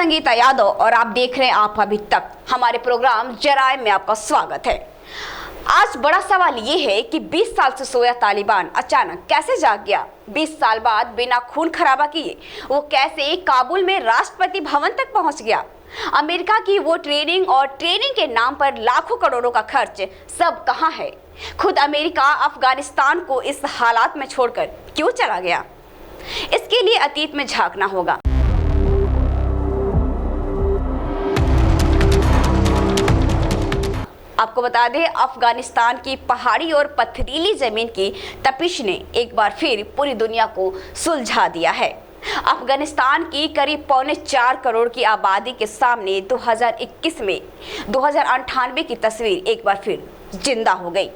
संगीता यादव और आप देख रहे हैं आप अभी तक। हमारे प्रोग्राम जराए में आपका स्वागत है। आज बड़ा सवाल ये है कि 20 साल से सोया तालिबान अचानक कैसे जाग गया। 20 साल बाद बिना खून खराबा किए वो कैसे काबुल में राष्ट्रपति भवन तक पहुंच गया। अमेरिका की वो ट्रेनिंग और ट्रेनिंग के नाम पर लाखों करोड़ों का खर्च सब कहां है। खुद अमेरिका अफगानिस्तान को इस हालात में छोड़कर क्यों चला गया, इसके लिए अतीत में झांकना होगा। आपको बता दें, अफगानिस्तान की पहाड़ी और पथरीली जमीन की तपिश ने एक बार फिर पूरी दुनिया को सुलझा दिया है। अफगानिस्तान की करीब 4.25 करोड़ की आबादी के सामने 2021 में 2098 की तस्वीर एक बार फिर जिंदा हो गई,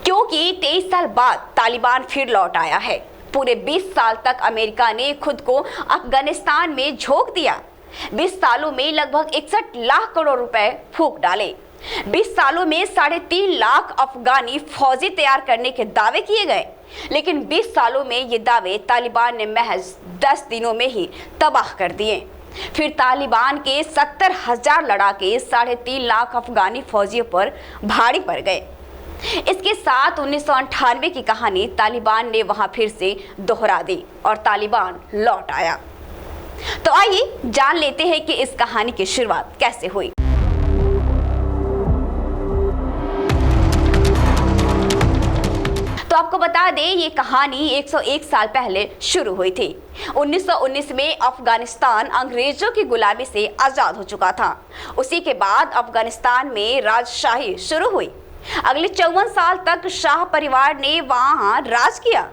क्योंकि 23 साल बाद तालिबान फिर लौट आया है। पूरे 20 साल तक अमेरिका ने खुद को अफगानिस्तान में झोंक दिया। 20 सालों में लगभग 61 लाख करोड़ रुपए फूंक डाले। 20 सालों में 3.5 लाख अफगानी फौजी तैयार करने के दावे किए गए, लेकिन 20 सालों में ये दावे तालिबान ने महज 10 दिनों में ही तबाह कर दिए। फिर तालिबान के 70,000 लड़ाके 3.5 लाख अफगानी फौजियों पर भारी पड़ गए। इसके साथ 1998 की कहानी तालिबान ने वहां फिर से दोहरा दी और तालिबान लौट आया। तो आइए जान लेते हैं कि इस कहानी की शुरुआत कैसे हुई। तो आपको बता दें, ये कहानी 101 साल पहले शुरू हुई थी। 1919 में अफगानिस्तान अंग्रेजों की गुलामी से आजाद हो चुका था। उसी के बाद अफगानिस्तान में राजशाही शुरू हुई। अगले 54 साल तक शाह परिवार ने वहां राज किया।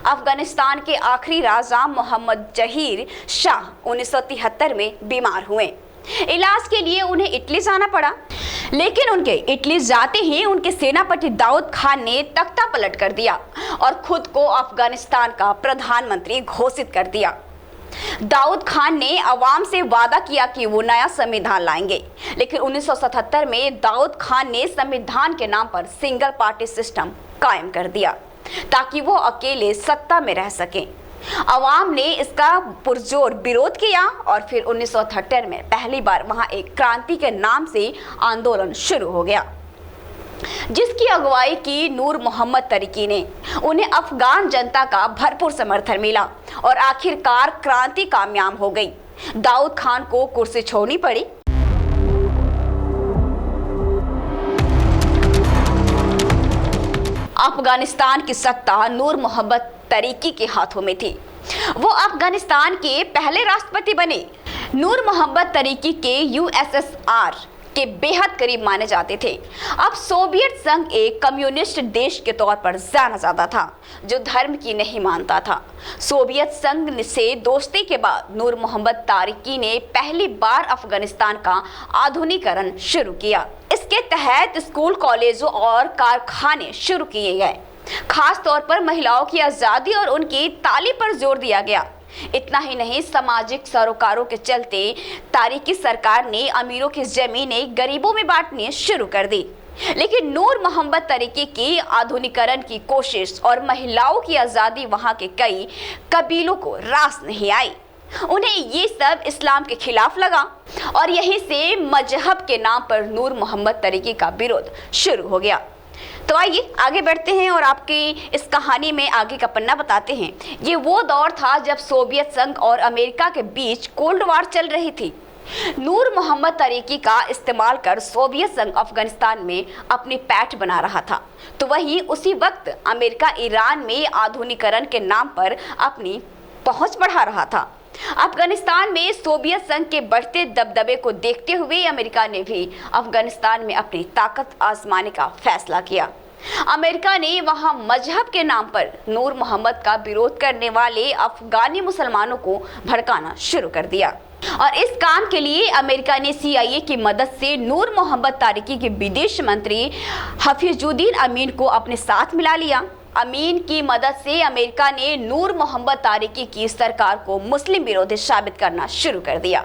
अफगानिस्तान के आखिरी राजा मोहम्मद जहीर शाह 1973 में बीमार हुए। इलाज के लिए उन्हें इटली जाना पड़ा, लेकिन उनके इटली जाते ही उनके सेनापति दाऊद खान ने तख्ता पलट कर दिया और खुद को अफगानिस्तान का प्रधानमंत्री घोषित कर दिया। दाऊद खान ने अवाम से वादा किया कि वो नया संविधान लाएंगे, लेकिन 1977 में दाऊद खान ने संविधान के नाम पर सिंगल पार्टी सिस्टम कायम कर दिया ताकि वो अकेले सत्ता में रह सकें। अवाम ने इसका पुरजोर विरोध किया और फिर 1978 में पहली बार वहां एक क्रांति के नाम से आंदोलन शुरू हो गया, जिसकी अगुवाई की नूर मोहम्मद तरीकी ने। उन्हें अफगान जनता का भरपूर समर्थन मिला और आखिरकार क्रांति कामयाब हो गई। दाऊद खान को कुर्सी छोड़नी पड़ी। अफगानिस्तान की सत्ता नूर मोहम्मद तरीकी के हाथों में थी। वो अफगानिस्तान के पहले राष्ट्रपति बने। नूर मोहम्मद तरीकी के यूएसएसआर के बेहद करीब माने जाते थे। अब सोवियत संघ एक कम्युनिस्ट देश के तौर पर जाना जाता था, जो धर्म की नहीं मानता था। सोवियत संघ से दोस्ती के बाद नूर मोहम्मद तरीकी ने पहली बार अफगानिस्तान का आधुनिकीकरण शुरू किया। इसके तहत स्कूल, कॉलेजों और कारखाने शुरू किए गए। खास तौर पर महिलाओं की आजादी और उनकी तालीम पर जोर दिया गया। इतना ही नहीं, सामाजिक सरोकारों के चलते तारीकी सरकार ने अमीरों की जमीनें गरीबों में बांटनी शुरू कर दी। लेकिन नूर मोहम्मद तरीकी की आधुनिकीकरण की कोशिश और महिलाओं की आजादी वहां के कई कबीलों को रास नहीं आई। उन्हें ये सब इस्लाम के खिलाफ लगा और यहीं से मजहब के नाम पर नूर मोहम्मद तरीकी का विरोध शुरू हो गया। तो आइए आगे बढ़ते हैं और आपकी इस कहानी में आगे का पन्ना बताते हैं। ये वो दौर था जब सोवियत संघ और अमेरिका के बीच कोल्ड वॉर चल रही थी। नूर मोहम्मद तरीकी का इस्तेमाल कर सोवियत संघ अफगानिस्तान में अपनी पैठ बना रहा था, तो वहीं उसी वक्त अमेरिका ईरान में आधुनिकीकरण के नाम पर अपनी पहुंच बढ़ा रहा था। अफगानिस्तान में सोवियत संघ के बढ़ते दबदबे को देखते हुए अमेरिका ने भी अफगानिस्तान में अपनी ताकत आजमाने का फैसला किया। अमेरिका ने वहां मजहब के नाम पर नूर मोहम्मद का विरोध करने वाले अफगानी मुसलमानों को भड़काना शुरू कर दिया और इस काम के लिए अमेरिका ने CIA की मदद से नूर मोहम्मद तरीकी के विदेश मंत्री हफीजुद्दीन अमीन को अपने साथ मिला लिया। अमीन की मदद से अमेरिका ने नूर मोहम्मद तरीकी की सरकार को मुस्लिम विरोधी साबित करना शुरू कर दिया।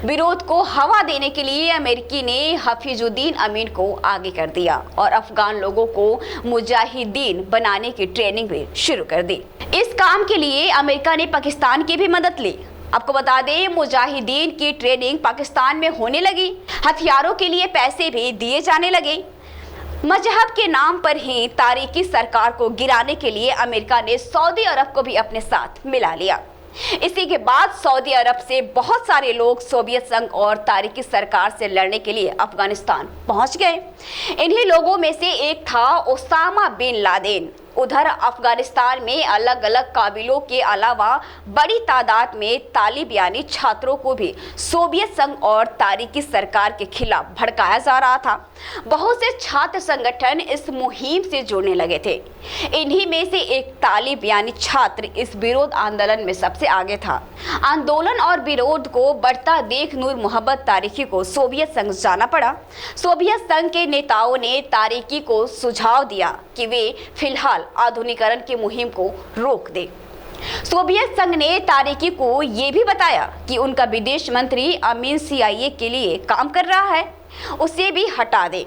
विरोध को हवा देने के लिए अमेरिकी ने हफीजुद्दीन अमीन को आगे कर दिया और अफगान लोगों को मुजाहिदीन बनाने की ट्रेनिंग भी शुरू कर दी। इस काम के लिए अमेरिका ने पाकिस्तान की भी मदद ली। आपको बता दें, मुजाहिदीन की ट्रेनिंग पाकिस्तान में होने लगी, हथियारों के लिए पैसे भी दिए जाने लगे। मजहब के नाम पर ही तारीकी सरकार को गिराने के लिए अमेरिका ने सऊदी अरब को भी अपने साथ मिला लिया। इसी के बाद सऊदी अरब से बहुत सारे लोग सोवियत संघ और तारीकी सरकार से लड़ने के लिए अफगानिस्तान पहुंच गए। इन्हीं लोगों में से एक था ओसामा बिन लादेन। उधर अफगानिस्तान में अलग अलग काबिलों के अलावा बड़ी तादाद में तालिब यानी छात्रों को भी सोवियत संघ और तारीकी सरकार के खिलाफ भड़काया जा रहा था। बहुत से छात्र संगठन इस मुहिम से जुड़ने लगे थे। इन्हीं में से एक तालिब यानी छात्र इस विरोध आंदोलन में सबसे आगे था। आंदोलन और विरोध को बढ़ता देख नूर मोहम्मद तारिकी को सोवियत संघ जाना पड़ा। सोवियत संघ के नेताओं ने तारिकी को सुझाव दिया कि वे फिलहाल आधुनिकीकरण की मुहिम को रोक दे। सोवियत संघ ने तारिकी को यह भी बताया कि उनका विदेश मंत्री अमीन CIA के लिए काम कर रहा है, उसे भी हटा दे।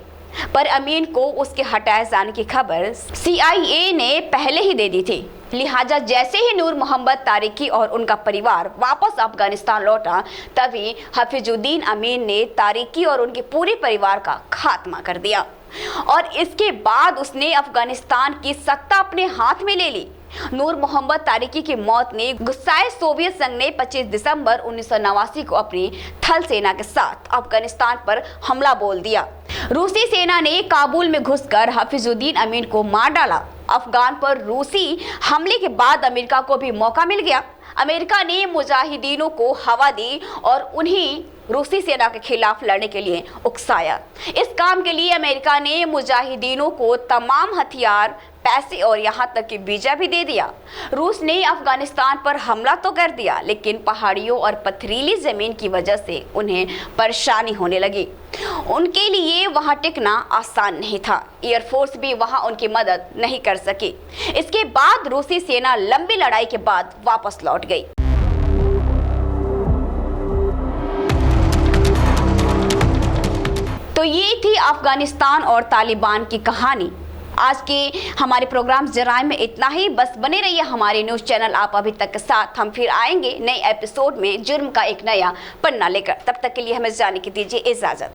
पर अमीन को उसके हटाए जाने की खबर CIA ने पहले ही दे दी थी। लिहाजा जैसे ही नूर मोहम्मद तारिकी और उनका परिवार वापस अफगानिस्तान लौटा, तभी हफीजुद्दीन अमीन ने तारिकी और उनके पूरे परिवार का खात्मा कर दिया और इसके बाद उसने अफगानिस्तान की सत्ता अपने हाथ में ले ली। नूर मोहम्मद तारिकी की मौत ने गुस्साए सोवियत संघ ने 25 दिसंबर 1989 को अपनी थल सेना के साथ अफगानिस्तान पर हमला बोल दिया। रूसी सेना ने काबुल में घुसकर हफीजुद्दीन अमीन को मार डाला। अफगान पर रूसी हमले के बाद अमेरिका को भी मौका मिल गया। अमेरिका ने मुजाहिदीनों को हवा दी और उन्हीं रूसी सेना के खिलाफ लड़ने के लिए उकसाया। इस काम के लिए अमेरिका ने मुजाहिदीनों को तमाम हथियार, पैसे और यहाँ तक कि वीजा भी दे दिया। रूस ने अफगानिस्तान पर हमला तो कर दिया, लेकिन पहाड़ियों और पथरीली जमीन की वजह से उन्हें परेशानी होने लगी। उनके लिए वहां टिकना आसान नहीं था। एयरफोर्स भी वहां उनकी मदद नहीं कर सकी। इसके बाद रूसी सेना लंबी लड़ाई के बाद वापस लौट गई। तो ये थी अफगानिस्तान और तालिबान की कहानी। आज के हमारे प्रोग्राम जराइम में इतना ही। बस बने रहिए हमारे न्यूज़ चैनल आप अभी तक के साथ। हम फिर आएंगे नए एपिसोड में जुर्म का एक नया पन्ना लेकर। तब तक के लिए हमें जाने की दीजिए इजाजत।